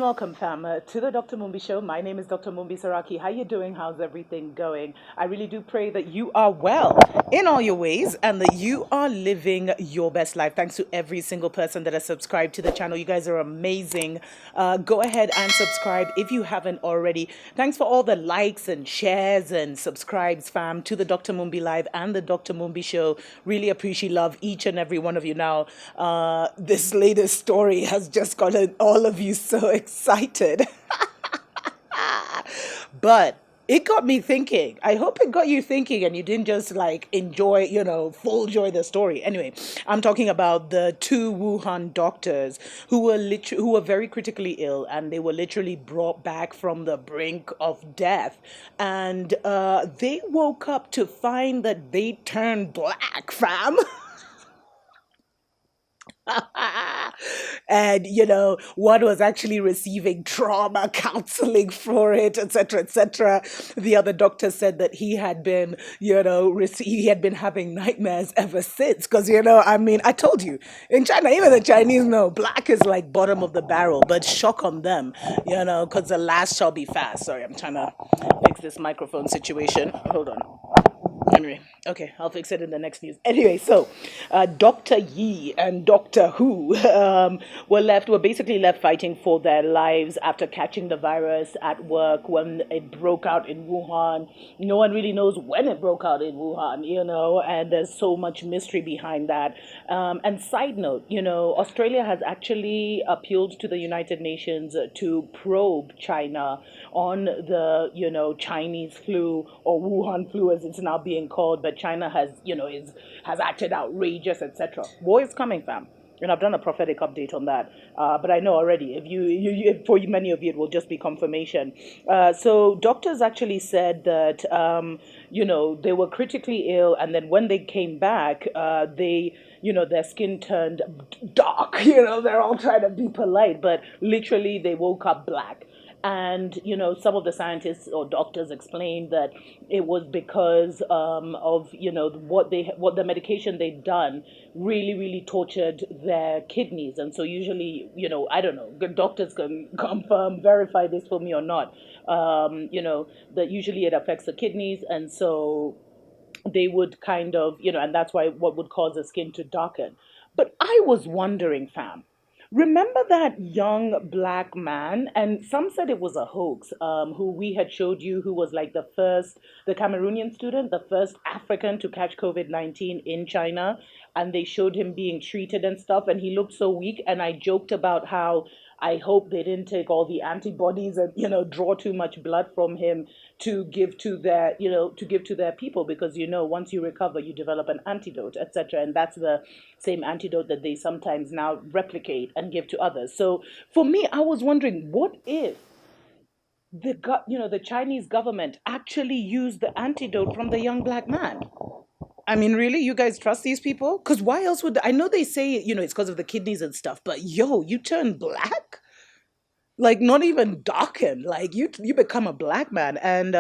and welcome, fam, to the Dr. Mumbi Show. My name is Dr. Mumbi Saraki. How you doing? How's everything going? I really do pray that you are well in all your ways and that you are living your best life. Thanks to every single person that has subscribed to the channel. You guys are amazing. Go ahead and subscribe if you haven't already. Thanks for all the likes and shares and subscribes, fam, to the Dr. Mumbi Live and the Dr. Mumbi Show. Really appreciate love each and every one of you. Now, this latest story has just gotten all of you so excited. But it got me thinking. I hope it got you thinking and you didn't just like enjoy, full joy the story. Anyway, I'm talking about the two Wuhan doctors who were very critically ill, and they were literally brought back from the brink of death. And they woke up to find that they turned black, fam. And one was actually receiving trauma counseling for it, etc., etc. The other doctor said that he had been he had been having nightmares ever since, because I mean, I told you, in China, even the Chinese know black is like bottom of the barrel, but shock on them, because the last shall be fast. Sorry, I'm trying to fix this microphone situation. Hold on. Anyway, okay, I'll fix it in the next news. Anyway, so Dr. Yi and Doctor Hu were basically left fighting for their lives after catching the virus at work when it broke out in Wuhan. No one really knows when it broke out in Wuhan, and there's so much mystery behind that. And side note, Australia has actually appealed to the United Nations to probe China on the, Chinese flu, or Wuhan flu as it's now being called, but China has acted outrageous, etc. War is coming, fam. And I've done a prophetic update on that, but I know already. If for many of you, it will just be confirmation. So doctors actually said that they were critically ill, and then when they came back, their skin turned dark. They're all trying to be polite, but literally they woke up black. And some of the scientists or doctors explained that it was because of what the medication they'd done really tortured their kidneys. And so usually, I don't know, good doctors can confirm, verify this for me or not, that usually it affects the kidneys. And so they would kind of, and that's why what would cause the skin to darken. But I was wondering, fam, remember that young black man? And some said it was a hoax, who we had showed you, who was like the Cameroonian student, the first African to catch COVID-19 in China. And they showed him being treated and stuff. And he looked so weak. And I joked about how I hope they didn't take all the antibodies and, draw too much blood from him to give to their people, because, once you recover, you develop an antidote, etc. And that's the same antidote that they sometimes now replicate and give to others. So for me, I was wondering, what if the Chinese government actually used the antidote from the young black man? I mean, really, you guys trust these people? Because why else would I know they say, it's because of the kidneys and stuff, but you turn black? Like, not even darken, like you become a black man. And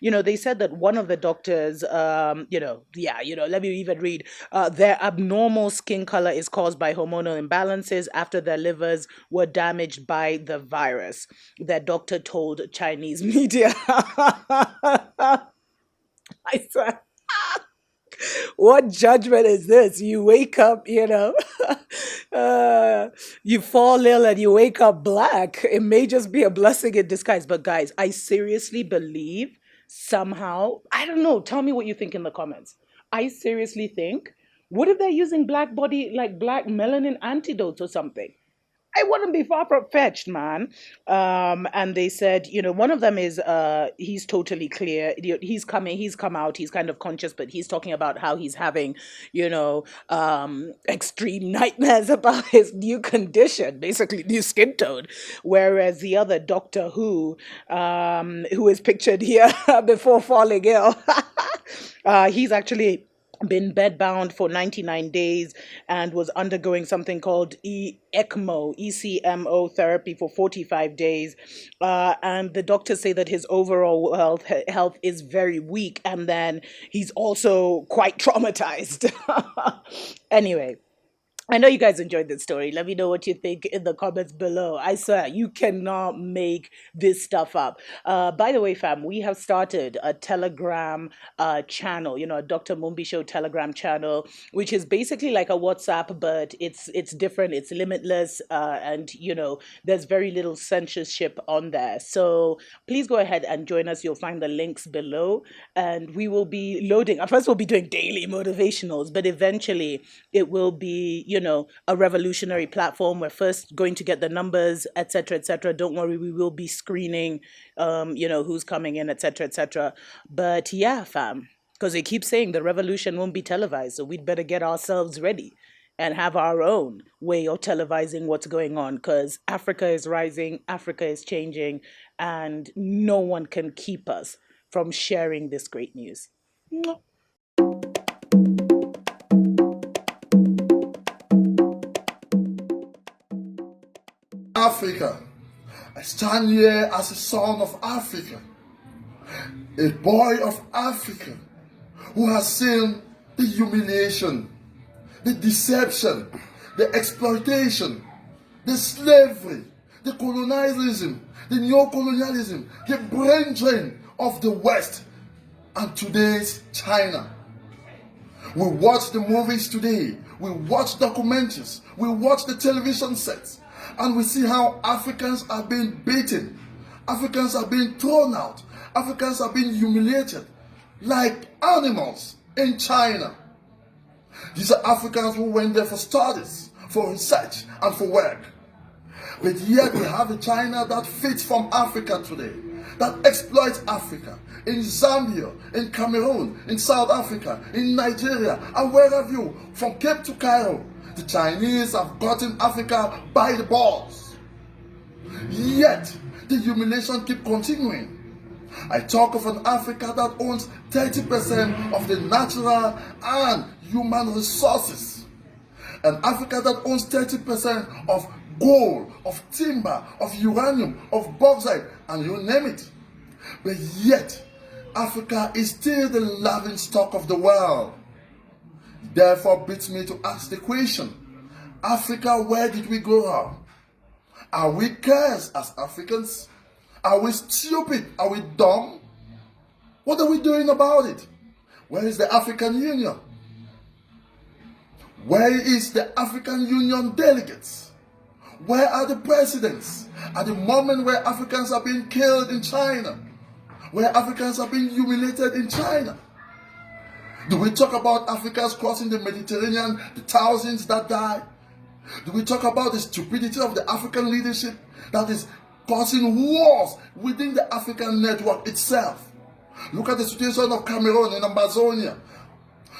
they said that one of the doctors, let me even read, their abnormal skin color is caused by hormonal imbalances after their livers were damaged by the virus, that doctor told Chinese media. I swear. What judgment is this? You wake up, you fall ill and you wake up black. It may just be a blessing in disguise. But guys, I seriously believe somehow, I don't know, tell me what you think in the comments. I seriously think, what if they're using black melanin antidotes or something? I wouldn't be far from fetched, man. And they said, one of them is he's totally clear. He's come out, he's kind of conscious, but he's talking about how he's having, extreme nightmares about his new condition, basically new skin tone. Whereas the other Doctor who is pictured here before falling ill, he's actually been bedbound for 99 days and was undergoing something called ECMO therapy for 45 days. And the doctors say that his overall health is very weak, and then he's also quite traumatized. Anyway, I know you guys enjoyed this story. Let me know what you think in the comments below. I swear, you cannot make this stuff up. By the way, fam, we have started a Telegram channel, a Dr. Mumbi Show Telegram channel, which is basically like a WhatsApp, but it's different, it's limitless, and, there's very little censorship on there. So please go ahead and join us. You'll find the links below, and we will be loading. At first, we'll be doing daily motivationals, but eventually it will be, a revolutionary platform. We're first going to get the numbers, etc., etc. Don't worry, we will be screening, who's coming in, etc., etc. But yeah, fam, because they keep saying the revolution won't be televised, so we'd better get ourselves ready and have our own way of televising what's going on, because Africa is rising, Africa is changing, and no one can keep us from sharing this great news. Mwah. Africa. I stand here as a son of Africa, a boy of Africa who has seen the humiliation, the deception, the exploitation, the slavery, the colonialism, the neo-colonialism, the brain drain of the West and today's China. We watch the movies today, we watch documentaries, we watch the television sets, and we see how Africans are being beaten, Africans are being thrown out, Africans are being humiliated like animals in China. These are Africans who went there for studies, for research, and for work. But yet we have a China that feeds from Africa today, that exploits Africa, in Zambia, in Cameroon, in South Africa, in Nigeria, and wherever you, from Cape to Cairo. The Chinese have gotten Africa by the balls. Yet, the humiliation keeps continuing. I talk of an Africa that owns 30% of the natural and human resources. An Africa that owns 30% of gold, of timber, of uranium, of bauxite, and you name it. But yet, Africa is still the laughing stock of the world. Therefore, beats me to ask the question, Africa, where did we go wrong? Are we cursed as Africans? Are we stupid? Are we dumb? What are we doing about it? Where is the African Union? Where is the African Union delegates? Where are the presidents? At the moment where Africans are being killed in China, where Africans are being humiliated in China. Do we talk about Africans crossing the Mediterranean, the thousands that die? Do we talk about the stupidity of the African leadership that is causing wars within the African network itself? Look at the situation of Cameroon in Amazonia.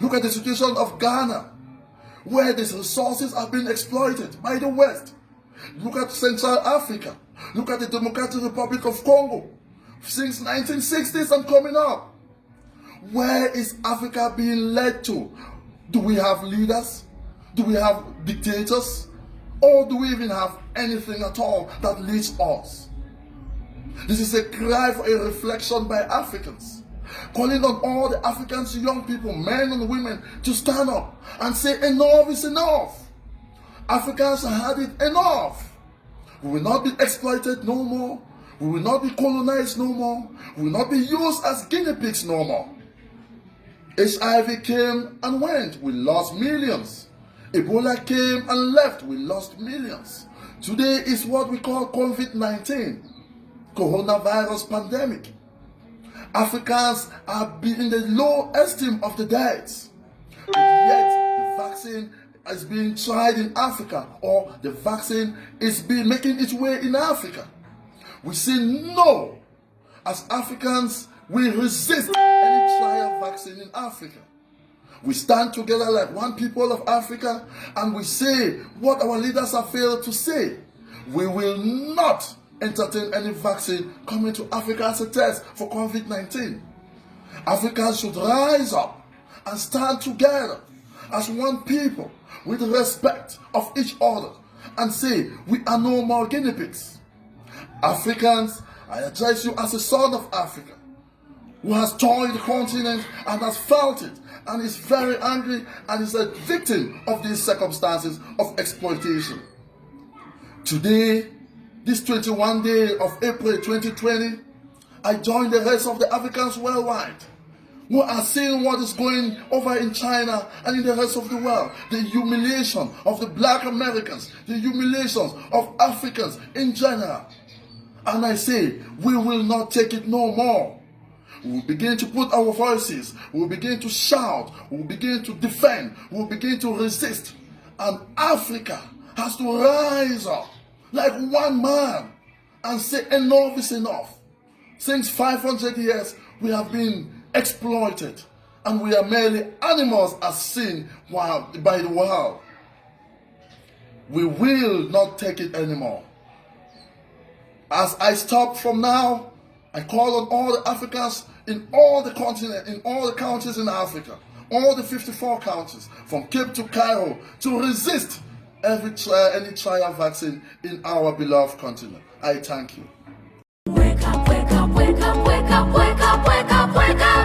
Look at the situation of Ghana, where these resources are being exploited by the West. Look at Central Africa. Look at the Democratic Republic of Congo. Since 1960s and coming up. Where is Africa being led to? Do we have leaders? Do we have dictators? Or do we even have anything at all that leads us? This is a cry for a reflection by Africans, calling on all the Africans, young people, men and women, to stand up and say enough is enough. Africans have had it enough. We will not be exploited no more. We will not be colonized no more. We will not be used as guinea pigs no more. HIV came and went. We lost millions. Ebola came and left. We lost millions. Today is what we call COVID-19, coronavirus pandemic. Africans are in the low esteem of the deaths. Yet the vaccine is being tried in Africa, or the vaccine is making its way in Africa. We say no. As Africans, we resist any trial vaccine in Africa. We stand together like one people of Africa and we say what our leaders have failed to say. We will not entertain any vaccine coming to Africa as a test for COVID-19. Africans should rise up and stand together as one people with respect of each other and say we are no more guinea pigs. Africans, I address you as a son of Africa. who has toiled the continent and has felt it and is very angry and is a victim of these circumstances of exploitation. Today, this 21st day of April 2020, I join the rest of the Africans worldwide who are seeing what is going over in China and in the rest of the world. The humiliation of the black Americans, the humiliations of Africans in general. And I say, we will not take it no more. We will begin to put our voices, we will begin to shout, we will begin to defend, we will begin to resist. And Africa has to rise up like one man and say enough is enough. Since 500 years, we have been exploited and we are merely animals as seen by the world. We will not take it anymore. As I stop from now, I call on all the Africans in all the continent, in all the countries in Africa, all the 54 countries, from Cape to Cairo, to resist any trial vaccine in our beloved continent. I thank you. Wake up, wake up, wake up, wake up, wake up, wake up, wake up.